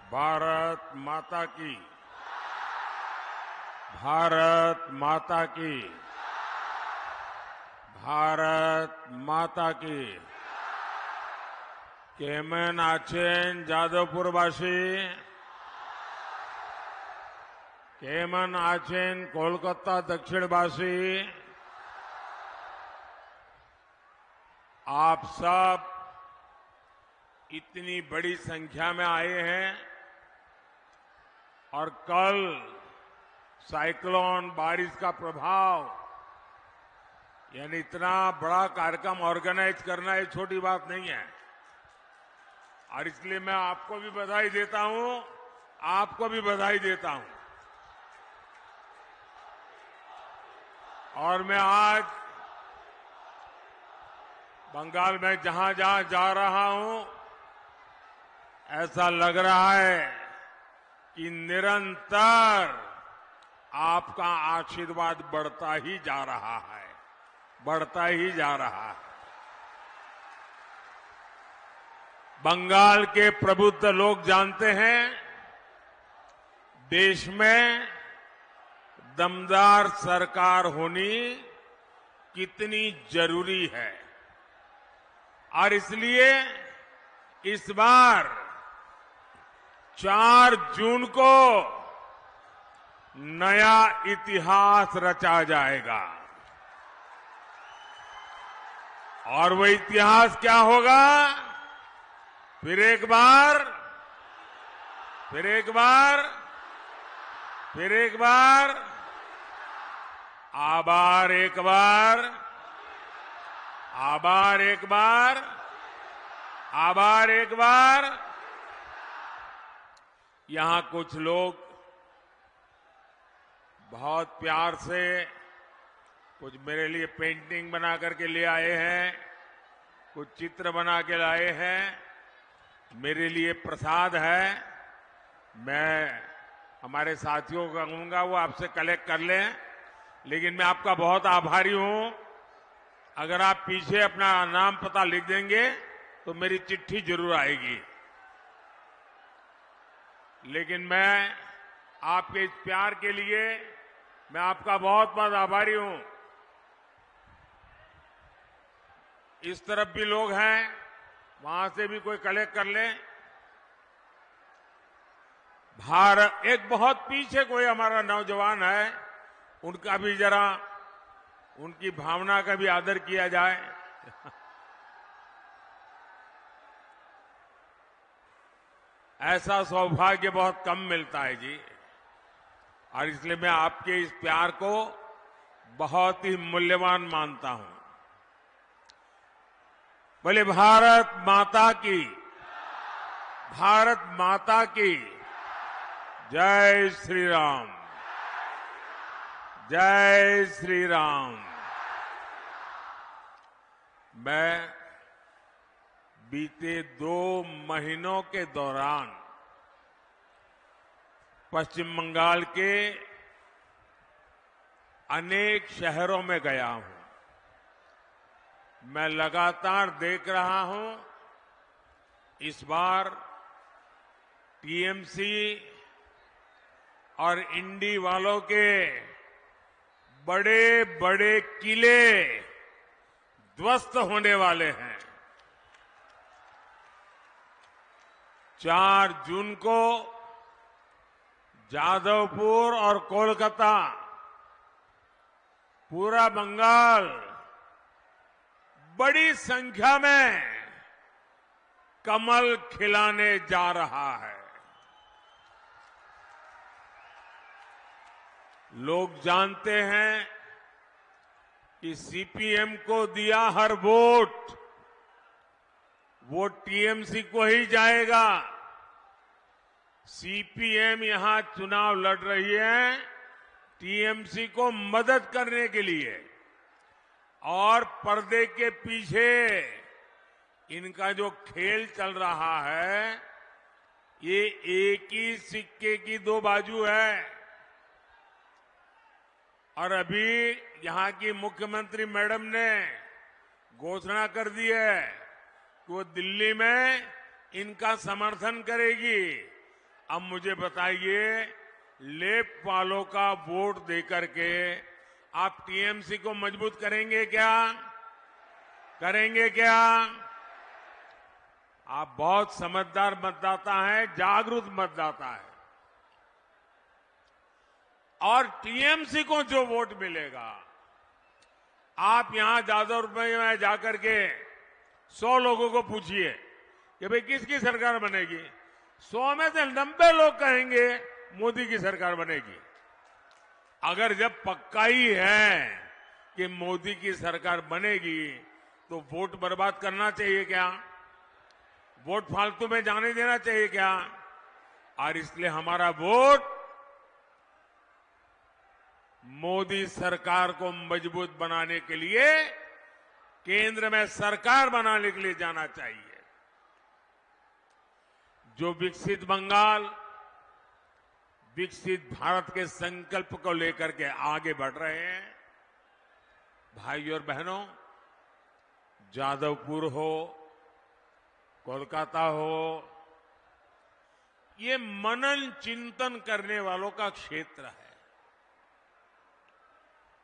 भारत माता की, भारत माता की, भारत माता की। केमन आचेन जादवपुरवासी, केमन आचेन कोलकाता दक्षिणवासी, आप सब इतनी बड़ी संख्या में आए हैं और कल साइक्लोन बारिश का प्रभाव यानी इतना बड़ा कार्यक्रम ऑर्गेनाइज करना ये छोटी बात नहीं है। और इसलिए मैं आपको भी बधाई देता हूं, आपको भी बधाई देता हूं। और मैं आज बंगाल में जहां जहां जा रहा हूं, ऐसा लग रहा है कि निरंतर आपका आशीर्वाद बढ़ता ही जा रहा है, बढ़ता ही जा रहा है। बंगाल के प्रबुद्ध लोग जानते हैं देश में दमदार सरकार होनी कितनी जरूरी है। और इसलिए इस बार 4 जून को नया इतिहास रचा जाएगा। और वो इतिहास क्या होगा? फिर एक बार, फिर एक बार, फिर एक बार, आभार एक बार, आभार एक बार, आभार एक बार। यहां कुछ लोग बहुत प्यार से कुछ मेरे लिए पेंटिंग बना करके ले आए हैं, कुछ चित्र बना के लाए हैं, मेरे लिए प्रसाद है। मैं हमारे साथियों को कहूंगा वो आपसे कलेक्ट कर लें, लेकिन मैं आपका बहुत आभारी हूं। अगर आप पीछे अपना नाम पता लिख देंगे तो मेरी चिट्ठी जरूर आएगी। लेकिन मैं आपके इस प्यार के लिए मैं आपका बहुत बहुत आभारी हूं। इस तरफ भी लोग हैं, वहां से भी कोई कलेक्ट कर ले। भारत, एक बहुत पीछे कोई हमारा नौजवान है, उनका भी जरा उनकी भावना का भी आदर किया जाए। ऐसा सौभाग्य बहुत कम मिलता है जी। और इसलिए मैं आपके इस प्यार को बहुत ही मूल्यवान मानता हूं। बोले भारत माता की, भारत माता की जय श्री राम, जय श्री राम। मैं बीते 2 महीनों के दौरान पश्चिम बंगाल के अनेक शहरों में गया हूं। मैं लगातार देख रहा हूं, इस बार टीएमसी और इंडी वालों के बड़े बड़े किले ध्वस्त होने वाले हैं। 4 जून को जादवपुर और कोलकाता, पूरा बंगाल बड़ी संख्या में कमल खिलाने जा रहा है। लोग जानते हैं कि सीपीएम को दिया हर वोट वो टीएमसी को ही जाएगा। सीपीएम यहां चुनाव लड़ रही है टीएमसी को मदद करने के लिए। और पर्दे के पीछे इनका जो खेल चल रहा है, ये एक ही सिक्के की 2 बाजू है। और अभी यहां की मुख्यमंत्री मैडम ने घोषणा कर दी है कि वो दिल्ली में इनका समर्थन करेगी। अब मुझे बताइए, लेफ्ट वालों का वोट देकर के आप टीएमसी को मजबूत करेंगे क्या? करेंगे क्या? आप बहुत समझदार मतदाता हैं, जागरूक मतदाता है। और टीएमसी को जो वोट मिलेगा, आप यहां जादवपुर में जाकर के 100 लोगों को पूछिए कि भाई किसकी सरकार बनेगी, 100 में से 90 लोग कहेंगे मोदी की सरकार बनेगी। अगर जब पक्का ही है कि मोदी की सरकार बनेगी तो वोट बर्बाद करना चाहिए क्या? वोट फालतू में जाने देना चाहिए क्या? और इसलिए हमारा वोट मोदी सरकार को मजबूत बनाने के लिए, केंद्र में सरकार बनाने के लिए जाना चाहिए। जो विकसित बंगाल, विकसित भारत के संकल्प को लेकर के आगे बढ़ रहे हैं, भाइयों और बहनों, जादवपुर हो, कोलकाता हो, ये मनन चिंतन करने वालों का क्षेत्र है।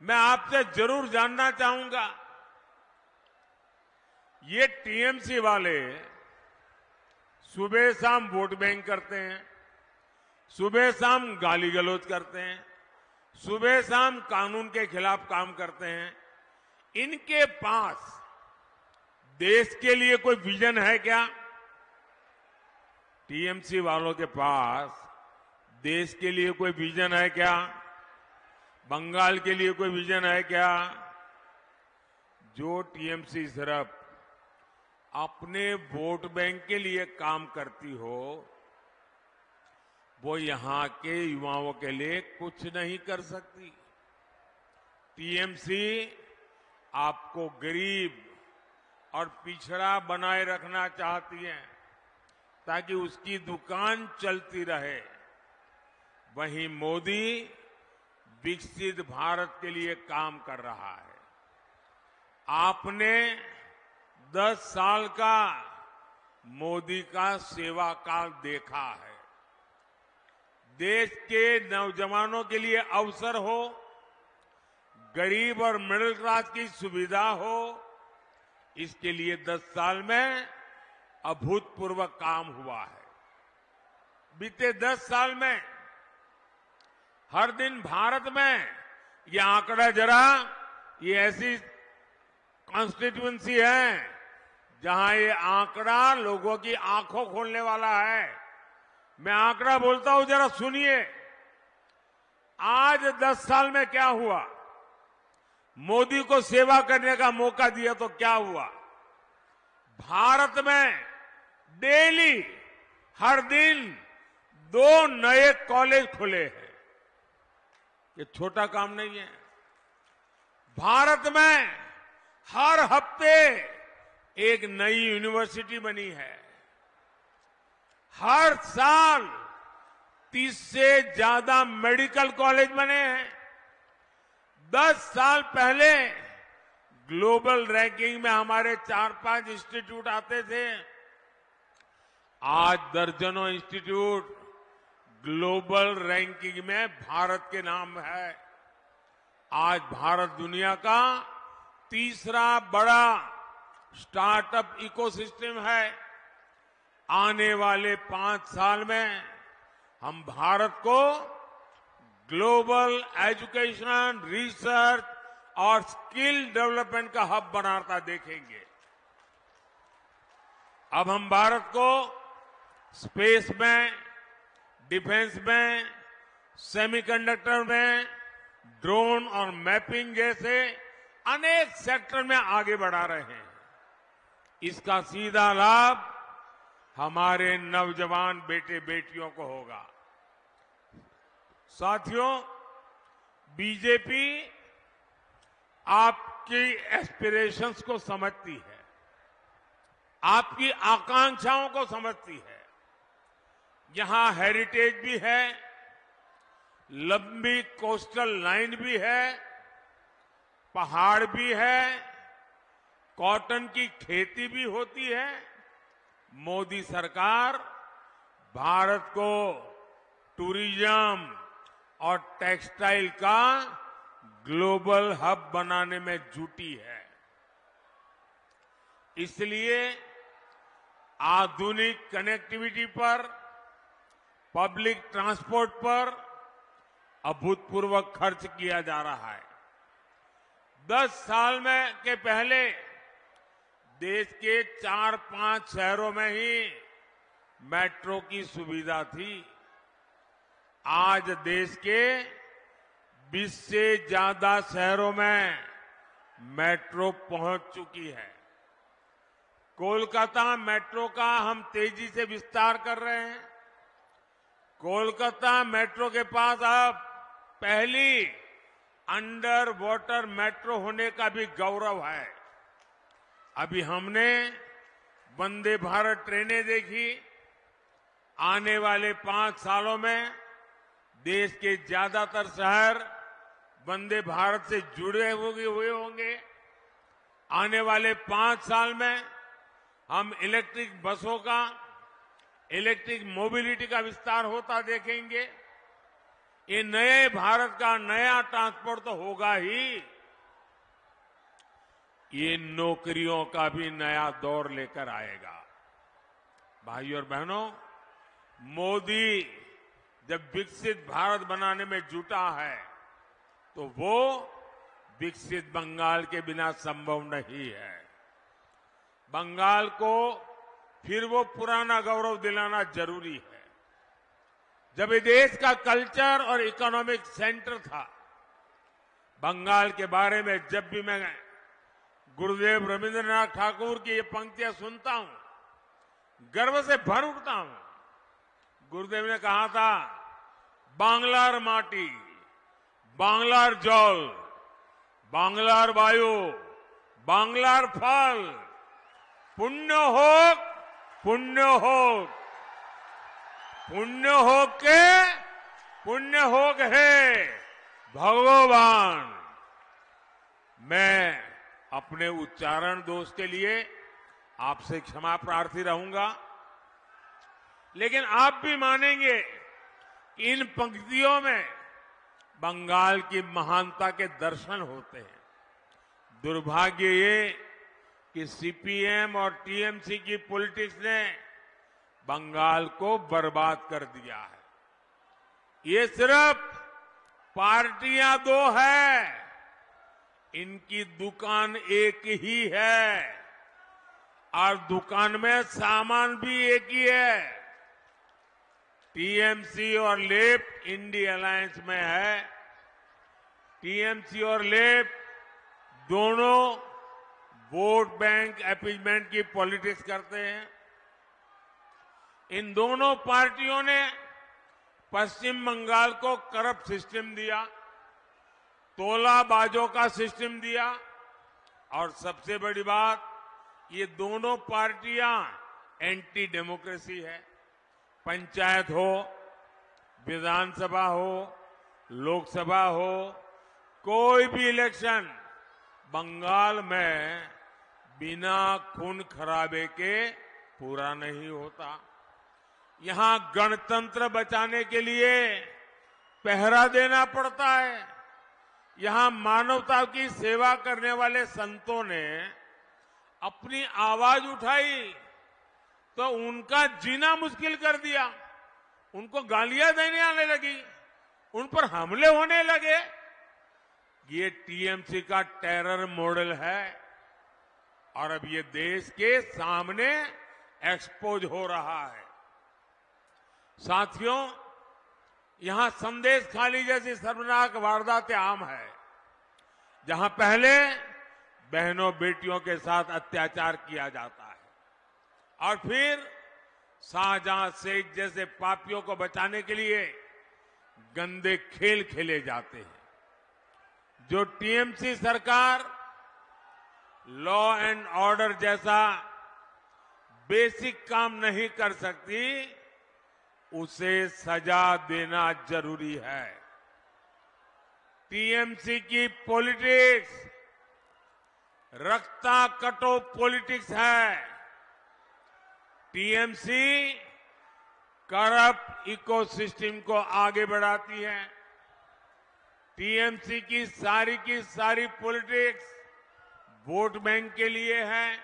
मैं आपसे जरूर जानना चाहूंगा, ये टीएमसी वाले सुबह शाम वोट बैंक करते हैं, सुबह शाम गाली गलौज करते हैं, सुबह शाम कानून के खिलाफ काम करते हैं। इनके पास देश के लिए कोई विजन है क्या? टीएमसी वालों के पास देश के लिए कोई विजन है क्या? बंगाल के लिए कोई विजन है क्या? जो टीएमसी सिर्फ अपने वोट बैंक के लिए काम करती हो, वो यहां के युवाओं के लिए कुछ नहीं कर सकती। टीएमसी आपको गरीब और पिछड़ा बनाए रखना चाहती है ताकि उसकी दुकान चलती रहे। वहीं मोदी विकसित भारत के लिए काम कर रहा है। आपने 10 साल का मोदी का सेवा काल देखा है। देश के नौजवानों के लिए अवसर हो, गरीब और मिडिल क्लास की सुविधा हो, इसके लिए 10 साल में अभूतपूर्व काम हुआ है। बीते 10 साल में हर दिन भारत में ये आंकड़ा जरा, ये ऐसी कॉन्स्टिट्यूएंसी है जहां ये आंकड़ा लोगों की आंखों खोलने वाला है। मैं आंकड़ा बोलता हूं, जरा सुनिए। आज 10 साल में क्या हुआ? मोदी को सेवा करने का मौका दिया तो क्या हुआ? भारत में डेली हर दिन 2 नए कॉलेज खुले हैं। ये छोटा काम नहीं है। भारत में हर हफ्ते एक नई यूनिवर्सिटी बनी है। हर साल 30 से ज्यादा मेडिकल कॉलेज बने हैं। 10 साल पहले ग्लोबल रैंकिंग में हमारे 4-5 इंस्टीट्यूट आते थे। आज दर्जनों इंस्टीट्यूट ग्लोबल रैंकिंग में भारत के नाम है। आज भारत दुनिया का तीसरा बड़ा स्टार्टअप इकोसिस्टम है। आने वाले 5 साल में हम भारत को ग्लोबल एजुकेशन, रिसर्च और स्किल डेवलपमेंट का हब बनाता देखेंगे। अब हम भारत को स्पेस में, डिफेंस में, सेमीकंडक्टर में, ड्रोन और मैपिंग जैसे अनेक सेक्टर में आगे बढ़ा रहे हैं। इसका सीधा लाभ हमारे नौजवान बेटे बेटियों को होगा। साथियों, बीजेपी आपकी एस्पिरेशंस को समझती है, आपकी आकांक्षाओं को समझती है। यहां हेरिटेज भी है, लंबी कोस्टल लाइन भी है, पहाड़ भी है, कॉटन की खेती भी होती है। मोदी सरकार भारत को टूरिज्म और टेक्सटाइल का ग्लोबल हब बनाने में जुटी है। इसलिए आधुनिक कनेक्टिविटी पर, पब्लिक ट्रांसपोर्ट पर अभूतपूर्व खर्च किया जा रहा है। 10 साल में के पहले देश के 4-5 शहरों में ही मेट्रो की सुविधा थी। आज देश के 20 से ज्यादा शहरों में मेट्रो पहुंच चुकी है। कोलकाता मेट्रो का हम तेजी से विस्तार कर रहे हैं। कोलकाता मेट्रो के पास अब पहली अंडर वाटर मेट्रो होने का भी गौरव है। अभी हमने वंदे भारत ट्रेनें देखी। आने वाले 5 सालों में देश के ज्यादातर शहर वंदे भारत से जुड़े हुए होंगे। आने वाले 5 साल में हम इलेक्ट्रिक बसों का, इलेक्ट्रिक मोबिलिटी का विस्तार होता देखेंगे। ये नए भारत का नया ट्रांसपोर्ट तो होगा ही, ये नौकरियों का भी नया दौर लेकर आएगा। भाइयों और बहनों, मोदी जब विकसित भारत बनाने में जुटा है तो वो विकसित बंगाल के बिना संभव नहीं है। बंगाल को फिर वो पुराना गौरव दिलाना जरूरी है। जब ये देश का कल्चर और इकोनॉमिक सेंटर था, बंगाल के बारे में जब भी मैं गुरुदेव रविंद्रनाथ ठाकुर की ये पंक्तियां सुनता हूं, गर्व से भर उठता हूं। गुरुदेव ने कहा था, बांग्लार माटी, बांग्लार जल, बांग्लार वायु, बांग्लार फल, पुण्य होक, पुण्य होक, पुण्य होक के पुण्य होक है भगवान। मैं अपने उच्चारण दोष के लिए आपसे क्षमा प्रार्थी रहूंगा, लेकिन आप भी मानेंगे कि इन पंक्तियों में बंगाल की महानता के दर्शन होते हैं। दुर्भाग्य ये कि सीपीएम और टीएमसी की पॉलिटिक्स ने बंगाल को बर्बाद कर दिया है। ये सिर्फ पार्टियां 2 है, इनकी दुकान एक ही है और दुकान में सामान भी एक ही है। टीएमसी और लेफ्ट इंडी अलायंस में है। टीएमसी और लेफ्ट दोनों वोट बैंक अपीजमेंट की पॉलिटिक्स करते हैं। इन दोनों पार्टियों ने पश्चिम बंगाल को करप्ट सिस्टम दिया, तोलाबाजों का सिस्टम दिया और सबसे बड़ी बात, ये दोनों पार्टियां एंटी डेमोक्रेसी है। पंचायत हो, विधानसभा हो, लोकसभा हो, कोई भी इलेक्शन बंगाल में बिना खून खराबे के पूरा नहीं होता। यहां गणतंत्र बचाने के लिए पहरा देना पड़ता है। यहां मानवता की सेवा करने वाले संतों ने अपनी आवाज उठाई तो उनका जीना मुश्किल कर दिया। उनको गालियां देने आने लगी, उन पर हमले होने लगे। ये टीएमसी का टेरर मॉडल है और अब ये देश के सामने एक्सपोज हो रहा है। साथियों, यहां संदेश खाली जैसी शर्मनाक वारदातें आम है, जहां पहले बहनों बेटियों के साथ अत्याचार किया जाता है और फिर शाहजहां शेख जैसे पापियों को बचाने के लिए गंदे खेल खेले जाते हैं। जो टीएमसी सरकार लॉ एंड ऑर्डर जैसा बेसिक काम नहीं कर सकती, उसे सजा देना जरूरी है। टीएमसी की पॉलिटिक्स रक्ता कटो पॉलिटिक्स है। टीएमसी करप्ट इकोसिस्टम को आगे बढ़ाती है। टीएमसी की सारी पॉलिटिक्स वोट बैंक के लिए है।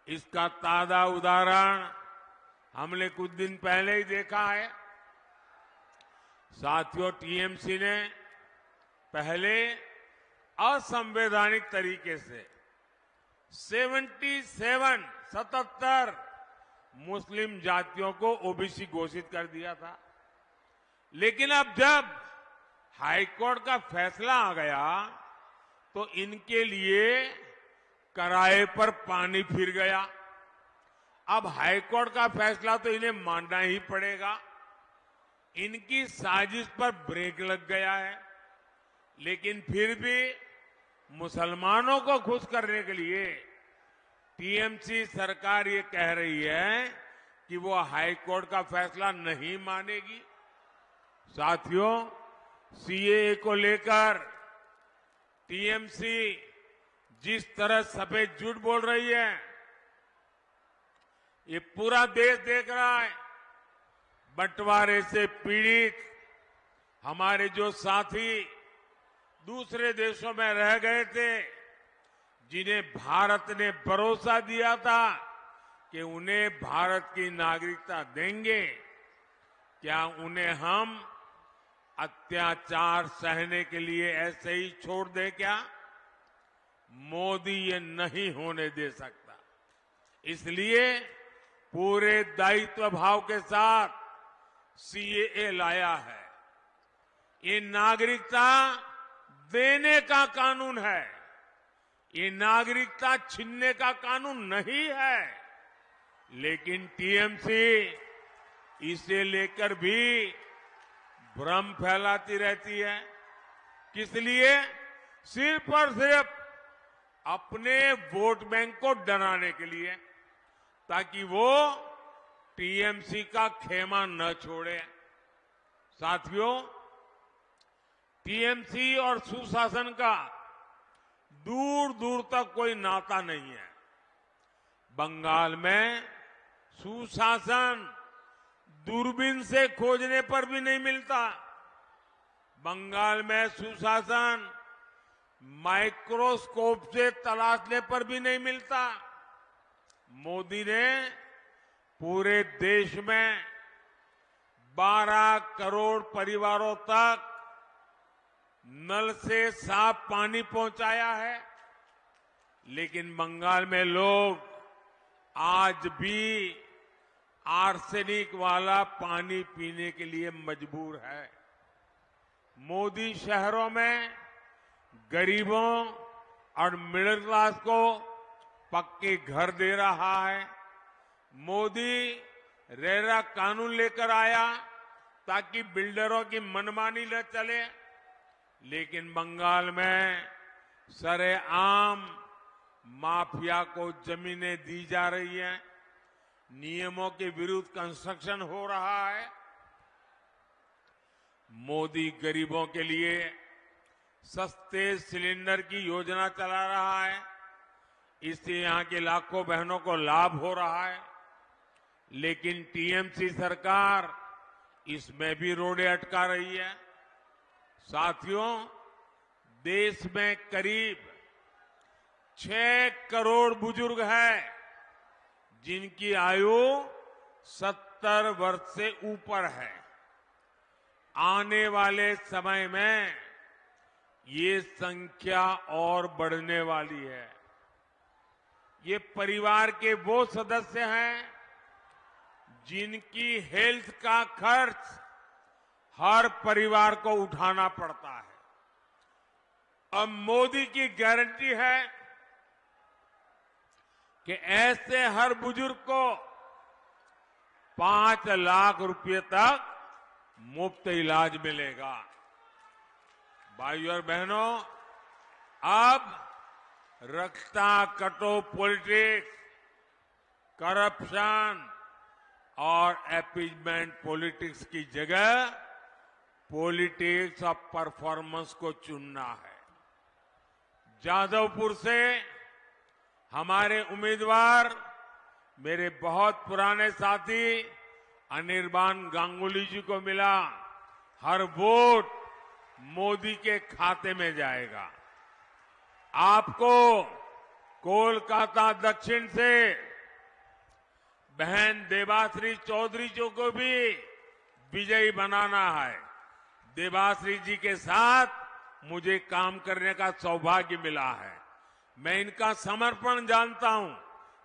इसका ताजा उदाहरण हमने कुछ दिन पहले ही देखा है। साथियों, टीएमसी ने पहले असंवैधानिक तरीके से 77 मुस्लिम जातियों को ओबीसी घोषित कर दिया था। लेकिन अब जब हाईकोर्ट का फैसला आ गया तो इनके लिए कराए पर पानी फिर गया। अब हाईकोर्ट का फैसला तो इन्हें मानना ही पड़ेगा। इनकी साजिश पर ब्रेक लग गया है। लेकिन फिर भी मुसलमानों को खुश करने के लिए टीएमसी सरकार ये कह रही है कि वो हाईकोर्ट का फैसला नहीं मानेगी। साथियों, सीएए को लेकर टीएमसी जिस तरह सफेद झूठ बोल रही है, ये पूरा देश देख रहा है। बंटवारे से पीड़ित हमारे जो साथी दूसरे देशों में रह गए थे, जिन्हें भारत ने भरोसा दिया था कि उन्हें भारत की नागरिकता देंगे, क्या उन्हें हम अत्याचार सहने के लिए ऐसे ही छोड़ दे क्या? मोदी ये नहीं होने दे सकता। इसलिए पूरे दायित्व भाव के साथ सीएए लाया है। ये नागरिकता देने का कानून है, ये नागरिकता छीनने का कानून नहीं है। लेकिन टीएमसी इसे लेकर भी भ्रम फैलाती रहती है। किस लिए? सिर्फ और सिर्फ अपने वोट बैंक को डराने के लिए, ताकि वो टीएमसी का खेमा न छोड़े। साथियों, टीएमसी और सुशासन का दूर दूर तक कोई नाता नहीं है। बंगाल में सुशासन दूरबीन से खोजने पर भी नहीं मिलता। बंगाल में सुशासन माइक्रोस्कोप से तलाशने पर भी नहीं मिलता। मोदी ने पूरे देश में 12 करोड़ परिवारों तक नल से साफ पानी पहुंचाया है। लेकिन बंगाल में लोग आज भी आर्सेनिक वाला पानी पीने के लिए मजबूर है। मोदी शहरों में गरीबों और मिडिल क्लास को पक्के घर दे रहा है। मोदी रेरा कानून लेकर आया ताकि बिल्डरों की मनमानी न चले। लेकिन बंगाल में सरेआम माफिया को जमीनें दी जा रही हैं, नियमों के विरुद्ध कंस्ट्रक्शन हो रहा है। मोदी गरीबों के लिए सस्ते सिलेंडर की योजना चला रहा है। इससे यहां के लाखों बहनों को लाभ हो रहा है। लेकिन टीएमसी सरकार इसमें भी रोड़े अटका रही है। साथियों, देश में करीब 6 करोड़ बुजुर्ग हैं जिनकी आयु 70 वर्ष से ऊपर है। आने वाले समय में ये संख्या और बढ़ने वाली है। ये परिवार के वो सदस्य हैं जिनकी हेल्थ का खर्च हर परिवार को उठाना पड़ता है। अब मोदी की गारंटी है कि ऐसे हर बुजुर्ग को 5 लाख रुपए तक मुफ्त इलाज मिलेगा। भाइयों और बहनों, अब रक्षा कटो पॉलिटिक्स, करप्शन और अपीजमेंट पॉलिटिक्स की जगह पॉलिटिक्स ऑफ परफॉर्मेंस को चुनना है। जादवपुर से हमारे उम्मीदवार मेरे बहुत पुराने साथी अनिर्बान गांगुली जी को मिला, हर वोट मोदी के खाते में जाएगा। आपको कोलकाता दक्षिण से बहन देबाश्री चौधरी जी को भी विजयी बनाना है। देबाश्री जी के साथ मुझे काम करने का सौभाग्य मिला है। मैं इनका समर्पण जानता हूं,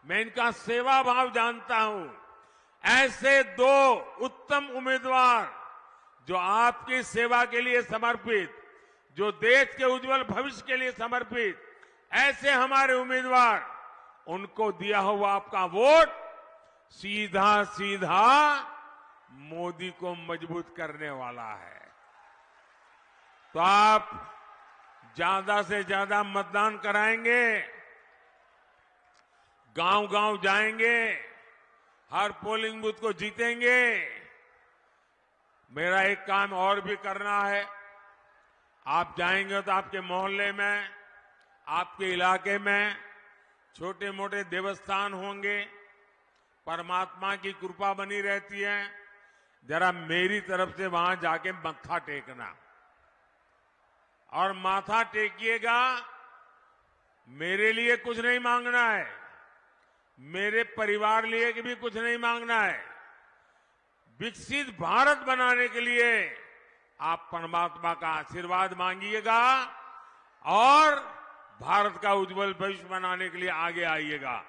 मैं इनका सेवा भाव जानता हूं। ऐसे दो उत्तम उम्मीदवार जो आपकी सेवा के लिए समर्पित, जो देश के उज्जवल भविष्य के लिए समर्पित, ऐसे हमारे उम्मीदवार, उनको दिया हुआ आपका वोट सीधा सीधा मोदी को मजबूत करने वाला है। तो आप ज्यादा से ज्यादा मतदान कराएंगे, गांव-गांव जाएंगे, हर पोलिंग बूथ को जीतेंगे। मेरा एक काम और भी करना है। आप जाएंगे तो आपके मोहल्ले में, आपके इलाके में छोटे मोटे देवस्थान होंगे, परमात्मा की कृपा बनी रहती है। जरा मेरी तरफ से वहां जाके मत्था टेकना, और माथा टेकिएगा। मेरे लिए कुछ नहीं मांगना है, मेरे परिवार लिए भी कुछ नहीं मांगना है। विकसित भारत बनाने के लिए आप परमात्मा का आशीर्वाद मांगिएगा और भारत का उज्जवल भविष्य बनाने के लिए आगे आइएगा।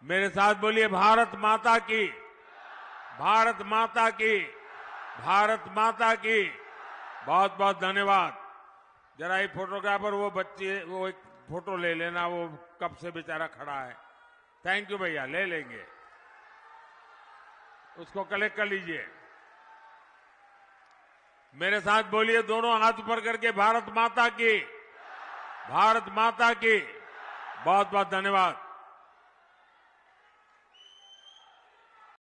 मेरे साथ बोलिए, भारत माता की, भारत माता की, भारत माता की। बहुत बहुत धन्यवाद। जरा ये फोटोग्राफर, वो बच्चे, वो एक फोटो ले लेना, वो कब से बेचारा खड़ा है। थैंक यू भैया, ले लेंगे, उसको कलेक्ट कर लीजिए। मेरे साथ बोलिए, दोनों हाथ ऊपर करके, भारत माता की, भारत माता की। बहुत बहुत धन्यवाद।